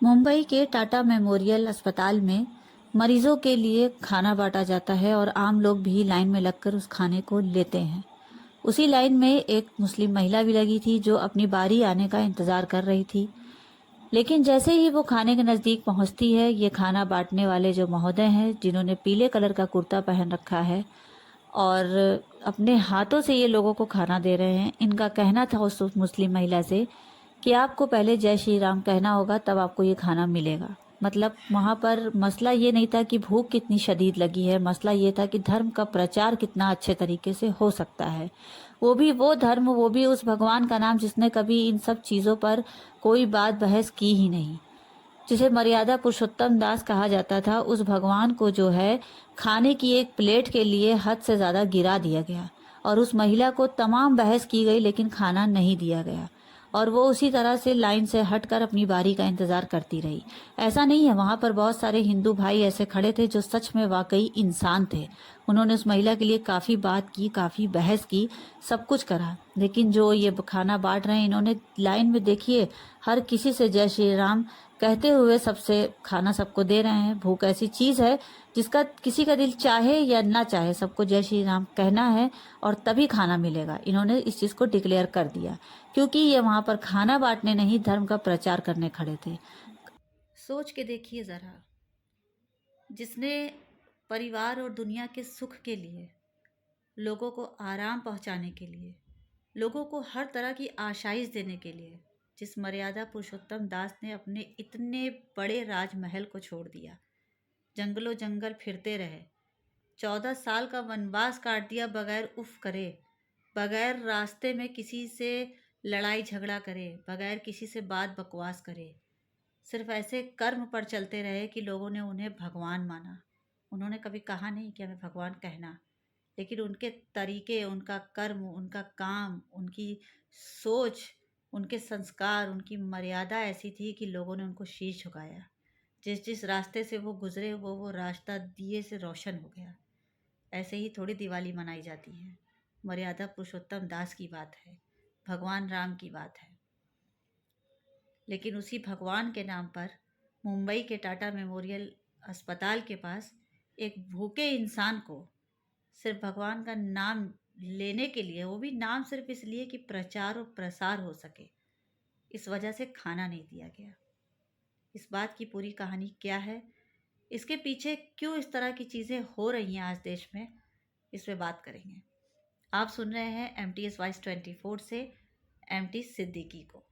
मुंबई के टाटा मेमोरियल अस्पताल में मरीजों के लिए खाना बांटा जाता है और आम लोग भी लाइन में लगकर उस खाने को लेते हैं। उसी लाइन में एक मुस्लिम महिला भी लगी थी जो अपनी बारी आने का इंतजार कर रही थी। लेकिन जैसे ही वो खाने के नजदीक पहुंचती है, ये खाना बांटने वाले जो महोदय हैं, जिन्होंने पीले कलर का कुर्ता पहन रखा है और अपने हाथों से ये लोगों को खाना दे रहे हैं, इनका कहना था उस मुस्लिम महिला से कि आपको पहले जय श्री राम कहना होगा, तब आपको ये खाना मिलेगा। मतलब वहाँ पर मसला ये नहीं था कि भूख कितनी शदीद लगी है, मसला ये था कि धर्म का प्रचार कितना अच्छे तरीके से हो सकता है। वो भी वो धर्म, वो भी उस भगवान का नाम जिसने कभी इन सब चीज़ों पर कोई बात बहस की ही नहीं, जिसे मर्यादा पुरुषोत्तम दास कहा जाता था। उस भगवान को जो है खाने की एक प्लेट के लिए हद से ज्यादा गिरा दिया गया और उस महिला को तमाम बहस की गई, लेकिन खाना नहीं दिया गया और वो उसी तरह से लाइन से हटकर अपनी बारी का इंतजार करती रही। ऐसा नहीं है, वहां पर बहुत सारे हिंदू भाई ऐसे खड़े थे जो सच में वाकई इंसान थे। उन्होंने उस महिला के लिए काफी बात की, काफी बहस की, सब कुछ करा, लेकिन जो ये खाना बांट रहे हैं, इन्होंने लाइन में देखिए हर किसी से जय श्री राम कहते हुए सबसे खाना सबको दे रहे हैं। भूख ऐसी चीज है जिसका किसी का दिल चाहे या ना चाहे, सबको जय श्री राम कहना है और तभी खाना मिलेगा। इन्होंने इस चीज को डिक्लेयर कर दिया क्योंकि ये वहां पर खाना बांटने नहीं, धर्म का प्रचार करने खड़े थे। सोच के देखिए जरा, जिसने परिवार और दुनिया के सुख के लिए, लोगों को आराम पहुंचाने के लिए, लोगों को हर तरह की आशाइश देने के लिए, जिस मर्यादा पुरुषोत्तम दास ने अपने इतने बड़े राजमहल को छोड़ दिया, जंगलों जंगल फिरते रहे, 14 साल का वनवास काट दिया बगैर उफ करे, बगैर रास्ते में किसी से लड़ाई झगड़ा करे, बगैर किसी से बात बकवास करे, सिर्फ ऐसे कर्म पर चलते रहे कि लोगों ने उन्हें भगवान माना। उन्होंने कभी कहा नहीं कि हमें भगवान कहना, लेकिन उनके तरीके, उनका कर्म, उनका काम, उनकी सोच, उनके संस्कार, उनकी मर्यादा ऐसी थी कि लोगों ने उनको शीश झुकाया। जिस जिस रास्ते से वो गुजरे, वो रास्ता दिए से रोशन हो गया। ऐसे ही थोड़ी दिवाली मनाई जाती है। मर्यादा पुरुषोत्तम दास की बात है, भगवान राम की बात है। लेकिन उसी भगवान के नाम पर मुंबई के टाटा मेमोरियल अस्पताल के पास एक भूखे इंसान को सिर्फ भगवान का नाम लेने के लिए, वो भी नाम सिर्फ इसलिए कि प्रचार और प्रसार हो सके, इस वजह से खाना नहीं दिया गया। इस बात की पूरी कहानी क्या है, इसके पीछे क्यों इस तरह की चीज़ें हो रही हैं आज देश में, इस पे बात करेंगे। आप सुन रहे हैं MTS Voice 24 से MT सिद्दीकी को।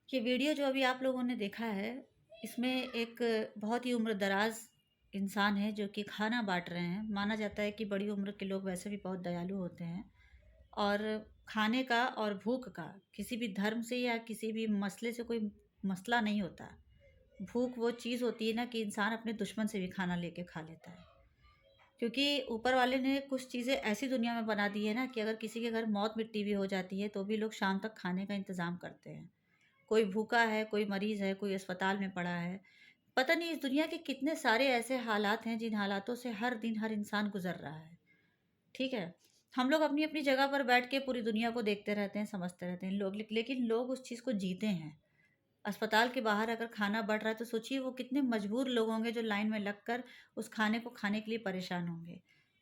ये वीडियो जो अभी आप लोगों ने देखा है, इसमें एक बहुत ही उम्र दराज इंसान है जो कि खाना बांट रहे हैं। माना जाता है कि बड़ी उम्र के लोग वैसे भी बहुत दयालु होते हैं और खाने का और भूख का किसी भी धर्म से या किसी भी मसले से कोई मसला नहीं होता। भूख वो चीज़ होती है ना कि इंसान अपने दुश्मन से भी खाना लेके खा लेता है, क्योंकि ऊपर वाले ने कुछ चीज़ें ऐसी दुनिया में बना दी है ना कि अगर किसी के घर मौत मिट्टी भी हो जाती है तो भी लोग शाम तक खाने का इंतज़ाम करते हैं। कोई भूखा है, कोई मरीज़ है, कोई अस्पताल में पड़ा है। पता नहीं इस दुनिया के कितने सारे ऐसे हालात हैं जिन हालातों से हर दिन हर इंसान गुज़र रहा है। ठीक है? हम लोग अपनी-अपनी जगह पर बैठ के पूरी दुनिया को देखते रहते हैं, समझते रहते हैं। लेकिन लोग उस चीज़ को जीते हैं। अस्पताल के बाहर अगर खाना बढ़ रहा है तो सोचिए वो कितने मजबूर लोग होंगे जो लाइन में लगकर उस खाने को खाने के लिए परेशान होंगे।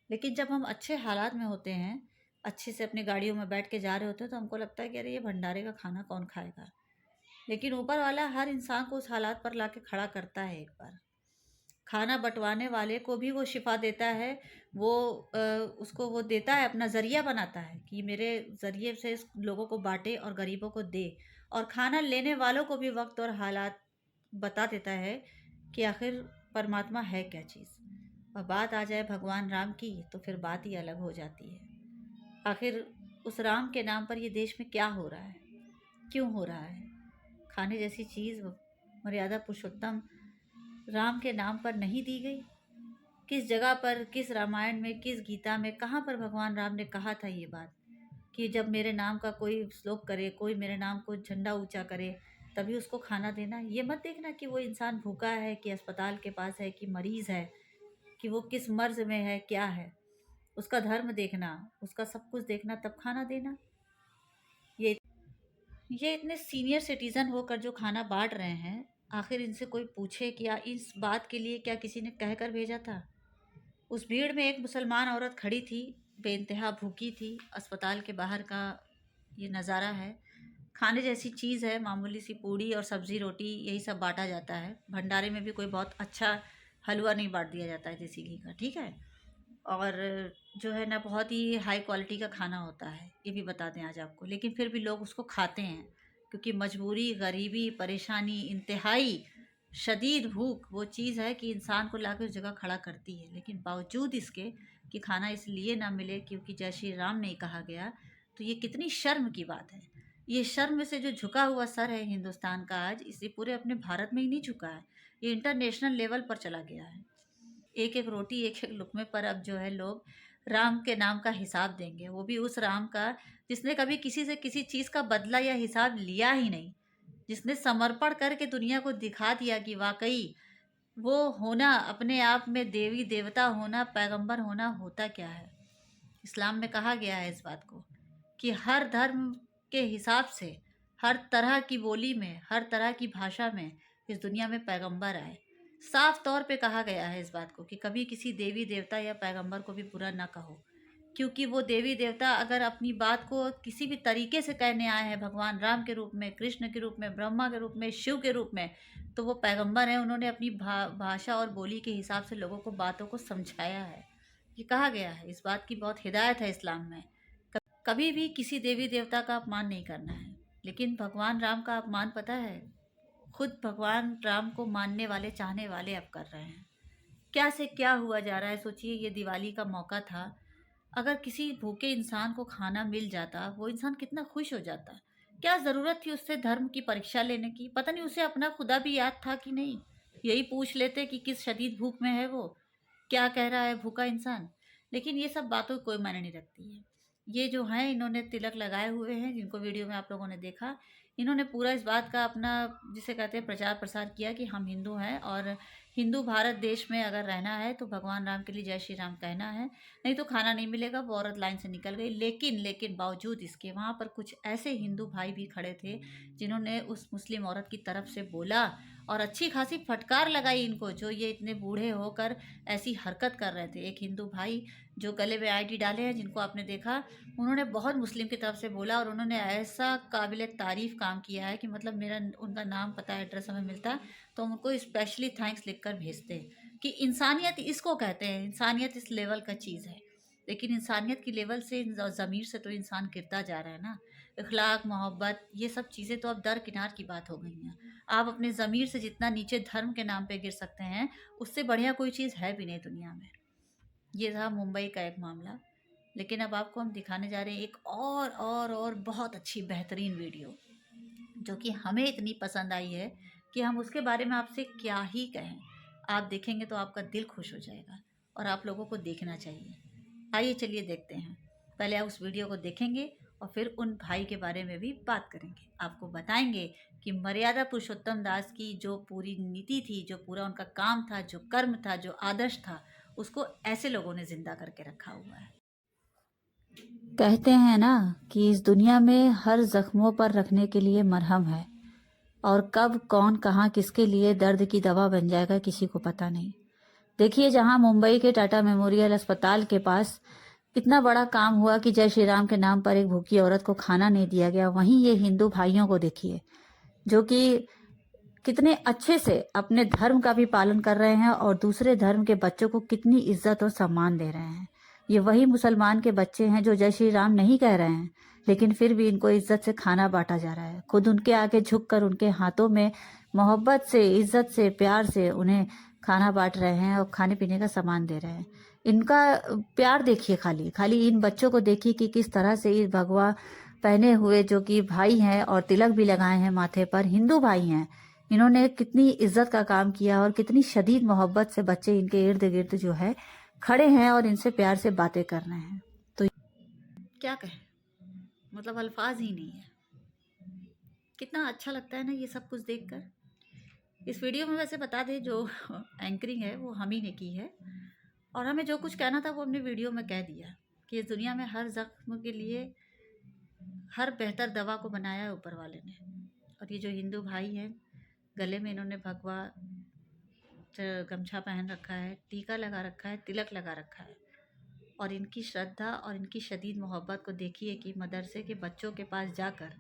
लेकिन जब हम अच्छे हालात में होते हैं, अच्छे से अपनी गाड़ियों में बैठ के जा रहे होते हैं, तो हमको लगता है कि अरे ये भंडारे का खाना कौन खाएगा? लेकिन ऊपर वाला हर इंसान को उस हालात पर लाके खड़ा करता है एक बार। खाना बँटवाने वाले को भी वो शिफ़ा देता है, वो उसको वो देता है, अपना ज़रिया बनाता है कि मेरे ज़रिए से इस लोगों को बाँटे और गरीबों को दे। और खाना लेने वालों को भी वक़्त और हालात बता देता है कि आखिर परमात्मा है क्या चीज़। और बात आ जाए भगवान राम की तो फिर बात ही अलग हो जाती है। आखिर उस राम के नाम पर ये देश में क्या हो रहा है? क्यों हो रहा है? खाने जैसी चीज़ मर्यादा पुरुषोत्तम राम के नाम पर नहीं दी गई? किस जगह पर, किस रामायण में, किस गीता में, कहाँ पर भगवान राम ने कहा था ये बात कि जब मेरे नाम का कोई श्लोक करे, कोई मेरे नाम को झंडा ऊंचा करे, तभी उसको खाना देना? ये मत देखना कि वो इंसान भूखा है, कि अस्पताल के पास है, कि मरीज़ है, कि वो किस मर्ज़ में है, क्या है। उसका धर्म देखना, उसका सब कुछ देखना, तब खाना देना। ये ये इतने सीनियर सिटीजन होकर जो खाना बांट रहे हैं, आखिर इनसे कोई पूछे क्या इस बात के लिए क्या किसी ने कह कर भेजा था? उस भीड़ में एक मुसलमान औरत खड़ी थी, बेइंतहा भूखी थी। अस्पताल के बाहर का ये नज़ारा है। खाने जैसी चीज़ है, मामूली सी पूड़ी और सब्ज़ी रोटी यही सब बांटा जाता है। भंडारे में भी कोई बहुत अच्छा हलवा नहीं बांट दिया जाता है देसी घी का, ठीक है। और जो है ना बहुत ही हाई क्वालिटी का खाना होता है, ये भी बता दें आज आपको। लेकिन फिर भी लोग उसको खाते हैं क्योंकि मजबूरी, गरीबी, परेशानी, इंतहाई शदीद भूख वो चीज़ है कि इंसान को लाके उस जगह खड़ा करती है। लेकिन बावजूद इसके कि खाना इसलिए ना मिले क्योंकि जय श्री राम नहीं कहा गया, तो ये कितनी शर्म की बात है। ये शर्म से जो झुका हुआ सर है हिंदुस्तान का आज, इसे पूरे अपने भारत में ही नहीं झुका है, ये इंटरनेशनल लेवल पर चला गया है। एक एक रोटी एक एक लुक़्मे पर अब जो है लोग राम के नाम का हिसाब देंगे, वो भी उस राम का जिसने कभी किसी से किसी चीज़ का बदला या हिसाब लिया ही नहीं, जिसने समर्पण करके दुनिया को दिखा दिया कि वाकई वो होना, अपने आप में देवी देवता होना, पैगंबर होना होता क्या है। इस्लाम में कहा गया है इस बात को कि हर धर्म के हिसाब से, हर तरह की बोली में, हर तरह की भाषा में इस दुनिया में पैगंबर आए। साफ तौर पे कहा गया है इस बात को कि कभी किसी देवी देवता या पैगंबर को भी बुरा ना कहो, क्योंकि वो देवी देवता अगर अपनी बात को किसी भी तरीके से कहने आए हैं, भगवान राम के रूप में, कृष्ण के रूप में, ब्रह्मा के रूप में, शिव के रूप में, तो वो पैगंबर हैं। उन्होंने अपनी भाषा और बोली के हिसाब से लोगों को बातों को समझाया है। ये कहा गया है, इस बात की बहुत हिदायत है इस्लाम में। कभी भी किसी देवी देवता का अपमान नहीं करना है। लेकिन भगवान राम का अपमान पता है, खुद भगवान राम को मानने वाले, चाहने वाले अब कर रहे हैं। क्या से क्या हुआ जा रहा है। सोचिए, ये दिवाली का मौका था, अगर किसी भूखे इंसान को खाना मिल जाता, वो इंसान कितना खुश हो जाता। क्या ज़रूरत थी उससे धर्म की परीक्षा लेने की? पता नहीं उसे अपना खुदा भी याद था कि नहीं। यही पूछ लेते कि किस शदीद भूख में है वो, क्या कह रहा है भूखा इंसान। लेकिन ये सब बातों कोई मायने नहीं रखती है। ये जो हैं, इन्होंने तिलक लगाए हुए हैं, जिनको वीडियो में आप लोगों ने देखा, इन्होंने पूरा इस बात का अपना, जिसे कहते हैं, प्रचार प्रसार किया कि हम हिंदू हैं और हिंदू भारत देश में अगर रहना है तो भगवान राम के लिए जय श्री राम कहना है, नहीं तो खाना नहीं मिलेगा। वो औरत लाइन से निकल गई। लेकिन बावजूद इसके वहाँ पर कुछ ऐसे हिंदू भाई भी खड़े थे जिन्होंने उस मुस्लिम औरत की तरफ से बोला और अच्छी खासी फटकार लगाई इनको, जो ये इतने बूढ़े होकर ऐसी हरकत कर रहे थे। एक हिंदू भाई जो गले में आईडी डाले हैं, जिनको आपने देखा, उन्होंने बहुत मुस्लिम की तरफ से बोला और उन्होंने ऐसा काबिल तारीफ़ काम किया है कि मतलब मेरा उनका नाम पता, एड्रेस हमें मिलता तो हम उनको स्पेशली थैंक्स लिख कर भेजते कि इंसानियत इसको कहते हैं। इंसानियत इस लेवल का चीज़ है। लेकिन इंसानियत की लेवल से, ज़मीर से तो इंसान गिरता जा रहा है ना। इखलाक, मोहब्बत, ये सब चीज़ें तो अब दरकिनार की बात हो गई हैं। आप अपने ज़मीर से जितना नीचे धर्म के नाम पे गिर सकते हैं, उससे बढ़िया कोई चीज़ है भी नहीं दुनिया में। ये था मुंबई का एक मामला। लेकिन अब आपको हम दिखाने जा रहे हैं एक और बहुत अच्छी बेहतरीन वीडियो, जो कि हमें इतनी पसंद आई है कि हम उसके बारे में आपसे क्या ही कहें। आप देखेंगे तो आपका दिल खुश हो जाएगा और आप लोगों को देखना चाहिए। आइए चलिए देखते हैं। पहले आप उस वीडियो को देखेंगे और फिर उन भाई के बारे में भी बात करेंगे। आपको बताएंगे कि मर्यादा पुरुषोत्तम दास की जो पूरी नीति थी, जो पूरा उनका काम था, जो कर्म था, जो आदर्श था, उसको ऐसे लोगों ने जिंदा करके रखा हुआ है। कहते हैं ना कि इस दुनिया में हर जख्मों पर रखने के लिए मरहम है, और कब कौन कहाँ किसके लिए दर्द की दवा बन जाएगा किसी को पता नहीं। देखिए, जहां मुंबई के टाटा मेमोरियल अस्पताल के पास इतना बड़ा काम हुआ कि जय श्री राम के नाम पर एक भूखी औरत को खाना नहीं दिया गया, वहीं ये हिंदू भाइयों को देखिए जो कि कितने अच्छे से अपने धर्म का भी पालन कर रहे हैं और दूसरे धर्म के बच्चों को कितनी इज्जत और सम्मान दे रहे हैं। ये वही मुसलमान के बच्चे हैं जो जय श्री राम नहीं कह रहे हैं, लेकिन फिर भी इनको इज्जत से खाना बांटा जा रहा है। खुद उनके आगे झुककर उनके हाथों में मोहब्बत से, इज्जत से, प्यार से उन्हें खाना बांट रहे हैं और खाने पीने का सामान दे रहे हैं। इनका प्यार देखिए, खाली खाली इन बच्चों को देखिए कि किस तरह से इस भगवा पहने हुए, जो कि भाई हैं और तिलक भी लगाए हैं माथे पर, हिंदू भाई हैं, इन्होंने कितनी इज्जत का काम किया और कितनी शदीद मोहब्बत से बच्चे इनके इर्द गिर्द जो है खड़े हैं और इनसे प्यार से बातें कर रहे हैं। तो क्या कहें, मतलब अल्फाज ही नहीं है। कितना अच्छा लगता है ना ये सब कुछ देखकर। इस वीडियो में वैसे बता दें, जो एंकरिंग है वो हम ही ने की है और हमें जो कुछ कहना था वो हमने वीडियो में कह दिया कि इस दुनिया में हर जख्म के लिए हर बेहतर दवा को बनाया है ऊपर वाले ने। और ये जो हिंदू भाई हैं, गले में इन्होंने भगवा गमछा पहन रखा है, टीका लगा रखा है, तिलक लगा रखा है। और इनकी श्रद्धा और इनकी शदीद मोहब्बत को देखिए कि मदरसे के बच्चों के पास जाकर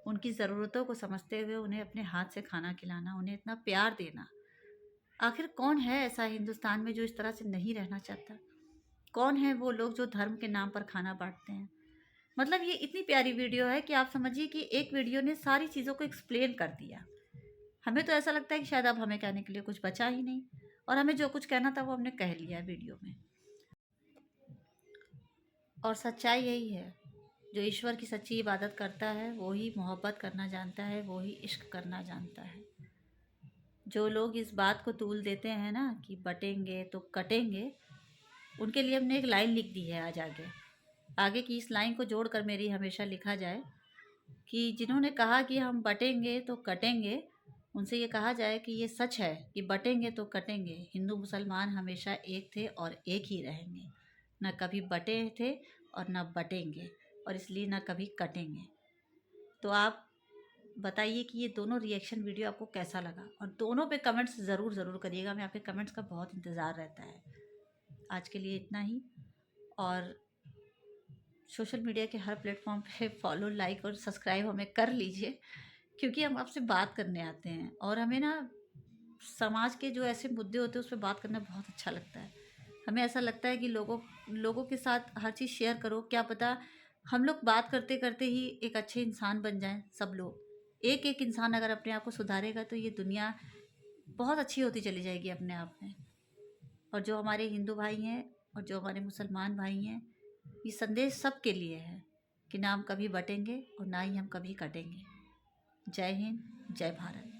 उनकी ज़रूरतों को समझते हुए उन्हें अपने हाथ से खाना खिलाना, उन्हें इतना प्यार देना। आखिर कौन है ऐसा हिंदुस्तान में जो इस तरह से नहीं रहना चाहता? कौन है वो लोग जो धर्म के नाम पर खाना बांटते हैं? मतलब ये इतनी प्यारी वीडियो है कि आप समझिए कि एक वीडियो ने सारी चीज़ों को एक्सप्लेन कर दिया। हमें तो ऐसा लगता है कि शायद अब हमें कहने के लिए कुछ बचा ही नहीं, और हमें जो कुछ कहना था वो हमने कह लिया है वीडियो में। और सच्चाई यही है, जो ईश्वर की सच्ची इबादत करता है वो ही मोहब्बत करना जानता है, वो ही इश्क करना जानता है। जो लोग इस बात को तूल देते हैं ना कि बटेंगे तो कटेंगे, उनके लिए हमने एक लाइन लिख दी है आज आगे। आगे की इस लाइन को जोड़कर मेरी हमेशा लिखा जाए कि जिन्होंने कहा कि हम बटेंगे तो कटेंगे, उनसे ये कहा जाए कि ये सच है कि बटेंगे तो कटेंगे। हिंदू मुसलमान हमेशा एक थे और एक ही रहेंगे, न कभी बटे थे और न बटेंगे, और इसलिए न कभी कटेंगे। तो आप बताइए कि ये दोनों रिएक्शन वीडियो आपको कैसा लगा, और दोनों पे कमेंट्स ज़रूर ज़रूर करिएगा। मैं आपके कमेंट्स का बहुत इंतज़ार रहता है। आज के लिए इतना ही। और सोशल मीडिया के हर प्लेटफॉर्म पे फॉलो, लाइक और सब्सक्राइब हमें कर लीजिए, क्योंकि हम आपसे बात करने आते हैं और हमें ना समाज के जो ऐसे मुद्दे होते हैं उस पर बात करना बहुत अच्छा लगता है। हमें ऐसा लगता है कि लोगों के साथ हर चीज़ शेयर करो, क्या पता हम लोग बात करते करते ही एक अच्छे इंसान बन जाएं। सब लोग एक एक इंसान अगर अपने आप को सुधारेगा तो ये दुनिया बहुत अच्छी होती चली जाएगी अपने आप में। और जो हमारे हिंदू भाई हैं और जो हमारे मुसलमान भाई हैं, ये संदेश सबके लिए है कि ना हम कभी बटेंगे और ना ही हम कभी कटेंगे। जय हिंद, जय भारत।